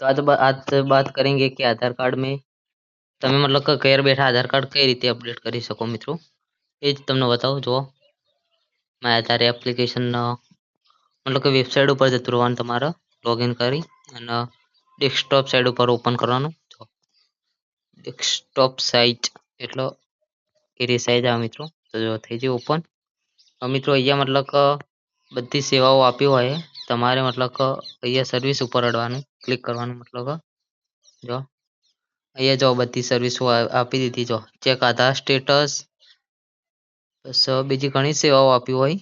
तो आज बात करेंगे कि आधार कार्ड में તમે મતલબ કે ઘેર બેઠા આધાર કાર્ડ કઈ રીતે અપડેટ કરી શકો મિત્રો એ જ તમને બતાવું જો મેં આધાર એપ્લિકેશન મતલબ કે વેબસાઇટ ઉપર જતું રહેવાનું તમારે લોગિન કરી અને ડેસ્કટોપ સાઇટ ઉપર ઓપન કરવાનું જો ડેસ્કટોપ સાઇટ એટલે એ રી સાઇટ આવે મિત્રો તો જો થઈ જાય ઓપન મિત્રો અહીંયા મતલબ કે બધી સેવાઓ આપી હોય તમારે મતલબ કે અહીંયા સર્વિસ ઉપર અડવાનું ક્લિક કરવાનું મતલબ કે જો અહીંયા જો બધી સર્વિસો આપી દીધી જો ચેક આધાર સ્ટેટસ બસ બીજી ઘણી સેવાઓ આપી હોય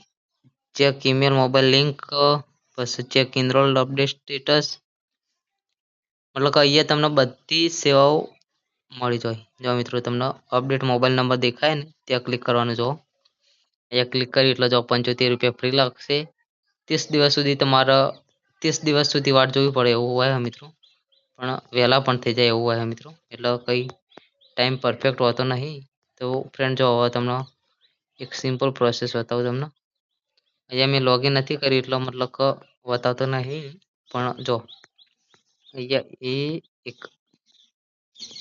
ચેક ઈમેલ મોબાઈલ લિંક બસ ચેક ઇનરોલ્ડ અપડેટ સ્ટેટસ મતલબ કે અહીંયા તમને બધી સેવાઓ મળી જાય જો મિત્રો તમને અપડેટ મોબાઈલ નંબર દેખાય ને ત્યાં ક્લિક કરવાનું જો અહીંયા ક્લિક કરી એટલે જો 75 રૂપિયા ફ્રી લાગશે 30 દિવસ સુધી તમારા 30 દિવસ સુધી વાટ જોવી પડે એવું હોય મિત્રો પણ વહેલા પણ થઈ જાય એવું હોય મિત્રો એટલે કંઈ ટાઈમ પરફેક્ટ હોતો નહીં તો ફ્રેન્ડ જો હવે તમને એક સિમ્પલ પ્રોસેસ બતાવું તમને અહીંયા મેં લોગિન નથી કરી એટલે મતલબ કે બતાવતો નહીં પણ જો અહીંયા એ એક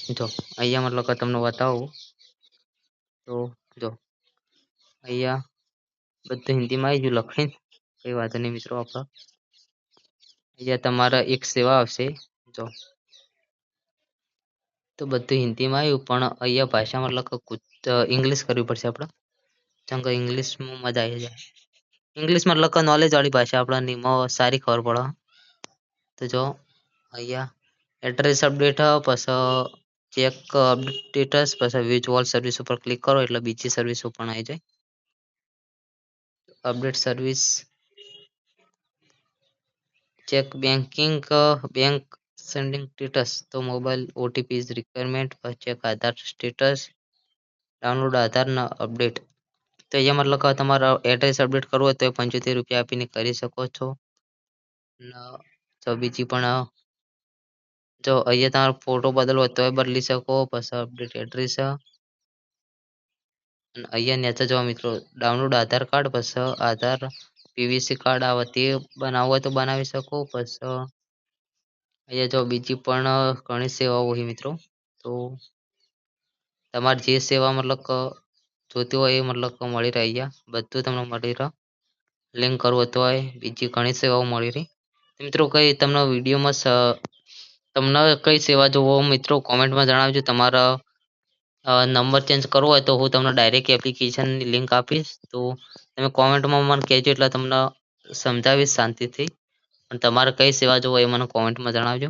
જો અહીંયા મતલબ કે તમને બતાવું તો જો અહીંયા બધું હિન્દીમાં આવી ગયું લખીને કંઈ વાંધો નહીં મિત્રો આપણે અહીંયા તમારા એક સેવા આવશે જો તો બધું હિન્દીમાં આવ્યું પણ અહીંયા ભાષા મતલબ કે ઇંગ્લિશ કરવી પડશે આપણે જેમ કે ઇંગ્લિશમાં મજા આવી જાય ઇંગ્લિશ મતલબ કે નોલેજ વાળી ભાષા આપણને એમાં સારી ખબર પડે તો જો અહીંયા એડ્રેસ અપડેટ પછી ચેક અપડેટ સ્ટેટસ પછી વિઝ્યુઅલ સર્વિસ ઉપર ક્લિક કરો એટલે બીજી સર્વિસો પણ આવી જાય update service check banking bank sending status તો mobile OTP is requirement check Aadhaar status download Aadhaar ના અપડેટ તો અહીંયા મતલબ કે તમારે એડ્રેસ અપડેટ કરવું હોય તો 75 રૂપિયા આપીને કરી શકો છો તો બીજી પણ જો અહીંયા તમારો ફોટો બદલવો હોય તોય બદલી શકો પછી અપડેટ એડ્રેસ અને અહીંયા નીચે જો મિત્રો ડાઉનલોડ આધાર કાર્ડ પછી આધાર પીવીસી કાર્ડ આવે તે બનાવવું હોય તો બનાવી શકો પછી અહીંયા જો બીજી પણ ઘણી સેવાઓ હોય મિત્રો તો તમારે જે સેવા મતલબ કે જોતી હોય એ મતલબ કે મળી રહે અહીંયા બધું તમને મળી રહે લિંક કરવું હોય તો બીજી ઘણી સેવાઓ મળી રહી મિત્રો કઈ તમને વિડીયોમાં તમને કઈ સેવા જોવો મિત્રો કોમેન્ટમાં જણાવજો તમારા નંબર ચેન્જ કરવો હોય તો હું તમને ડાયરેક્ટ એપ્લિકેશનની લિંક આપીશ તો તમે કોમેન્ટમાં મને કહેજો એટલે તમને સમજાવીશ શાંતિથી પણ તમારે કઈ સેવા જોવો એ મને કોમેન્ટમાં જણાવજો